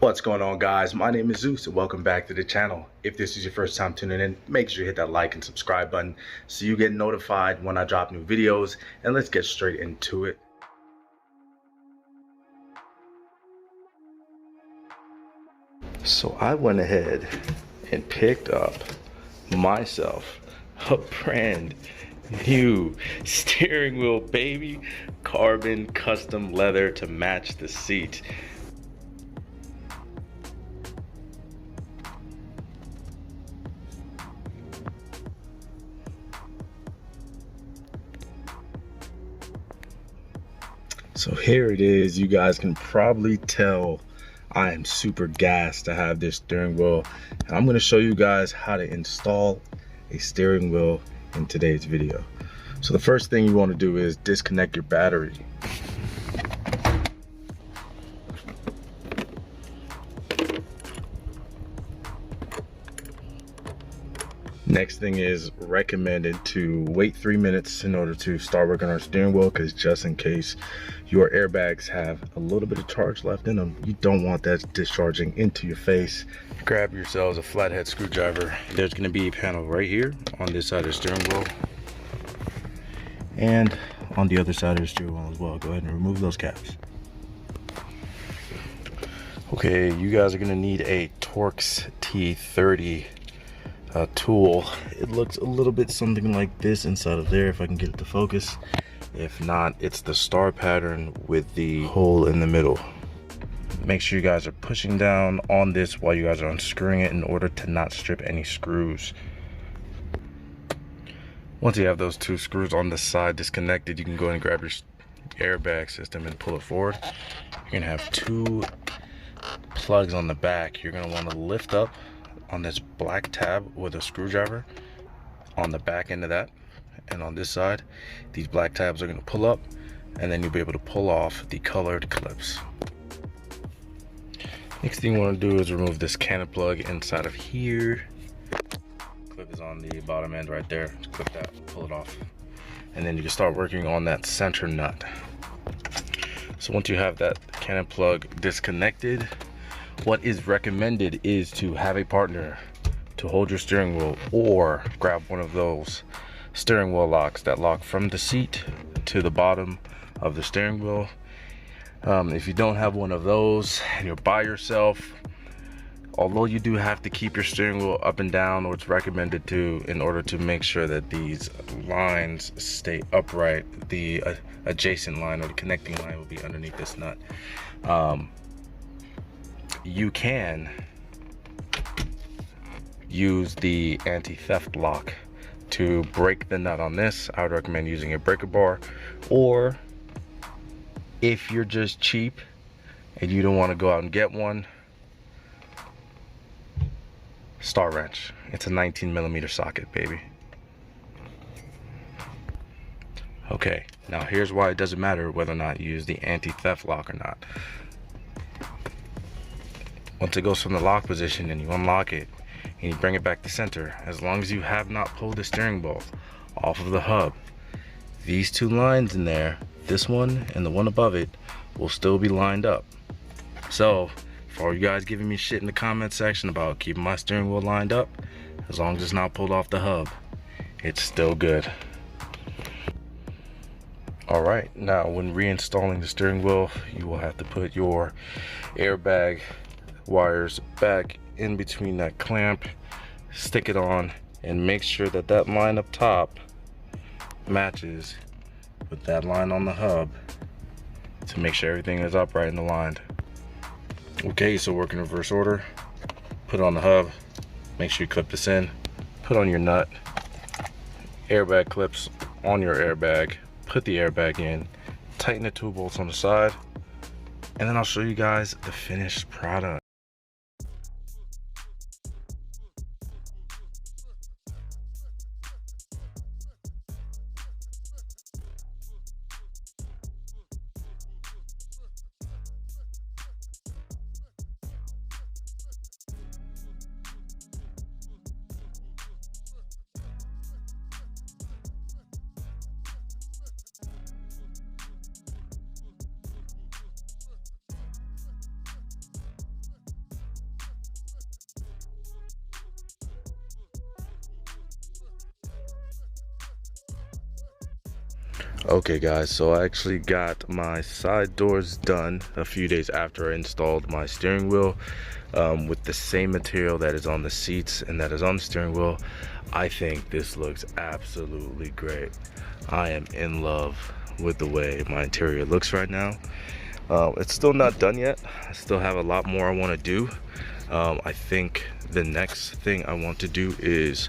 What's going on, guys? My name is Zeus and welcome back to the channel. If this is your first time tuning in, make sure you hit that like and subscribe button so you get notified when I drop new videos, and let's get straight into it. So I went ahead and picked up myself a brand new steering wheel, baby. Carbon custom leather to match the seat. So here it is. You guys can probably tell I am super gassed to have this steering wheel, and I'm going to show you guys how to install a steering wheel in today's video. So the first thing you want to do is disconnect your battery. Next thing is recommended to wait 3 minutes in order to start working on our steering wheel, because just in case your airbags have a little bit of charge left in them, you don't want that discharging into your face. Grab yourselves a flathead screwdriver. There's going to be a panel right here on this side of the steering wheel and on the other side of the steering wheel as well. Go ahead and remove those caps. Okay, you guys are going to need a Torx T30 tool. It looks a little bit something like this inside of there, if I can get it to focus. If not, it's the star pattern with the hole in the middle. Make sure you guys are pushing down on this while you guys are unscrewing it in order to not strip any screws. Once you have those two screws on the side disconnected, you can go ahead and grab your airbag system and pull it forward. You're gonna have two plugs on the back. You're gonna want to lift up on this black tab with a screwdriver on the back end of that, and on this side these black tabs are going to pull up, and then you'll be able to pull off the colored clips. Next thing you want to do is remove this cannon plug inside of here. Clip is on the bottom end right there. Just clip that, pull it off, and then you can start working on that center nut. So once you have that cannon plug disconnected, what is recommended is to have a partner to hold your steering wheel, or grab one of those steering wheel locks that lock from the seat to the bottom of the steering wheel. If you don't have one of those and you're by yourself, although you do have to keep your steering wheel up and down, or it's recommended to, in order to make sure that these lines stay upright, the adjacent line or the connecting line will be underneath this nut. You can use the anti-theft lock to break the nut on this. I would recommend using a breaker bar, or if you're just cheap and you don't want to go out and get one, star wrench. It's a 19mm socket, baby. Okay, now here's why it doesn't matter whether or not you use the anti-theft lock or not. Once it goes from the lock position and you unlock it and you bring it back to center, as long as you have not pulled the steering wheel off of the hub, these two lines in there, this one and the one above it, will still be lined up. So for all you guys giving me shit in the comment section about keeping my steering wheel lined up, as long as it's not pulled off the hub, it's still good. Alright, now when reinstalling the steering wheel, you will have to put your airbag wires back in between that clamp, stick it on, and make sure that that line up top matches with that line on the hub to make sure everything is upright and aligned. Okay, so work in reverse order. Put it on the hub, make sure you clip this in, put on your nut, airbag clips on your airbag, put the airbag in, tighten the two bolts on the side, and then I'll show you guys the finished product. Okay guys, so I actually got my side doors done a few days after I installed my steering wheel with the same material that is on the seats and that is on the steering wheel. I think this looks absolutely great. I am in love with the way my interior looks right now. It's still not done yet. I still have a lot more I want to do. I think the next thing I want to do is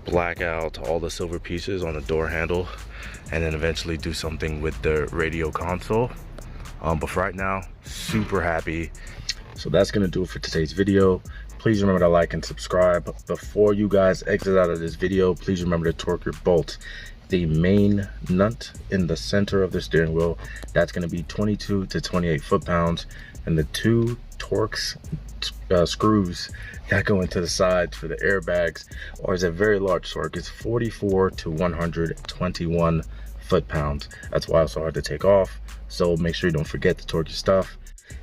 black out all the silver pieces on the door handle and then eventually do something with the radio console. But for right now, super happy. So that's gonna do it for today's video. Please remember to like and subscribe. Before you guys exit out of this video, please remember to torque your bolts. The main nut in the center of the steering wheel, that's going to be 22 to 28 foot-pounds, and the two Torx screws that go into the sides for the airbags is a very large torque. It's 44 to 121 foot-pounds. That's why it's so hard to take off. So make sure you don't forget to torque your stuff.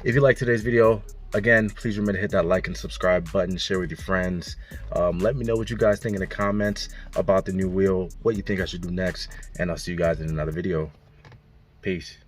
If you like today's video, again, please remember to hit that like and subscribe button, share with your friends. Let me know what you guys think in the comments about the new wheel, what you think I should do next, and I'll see you guys in another video. Peace.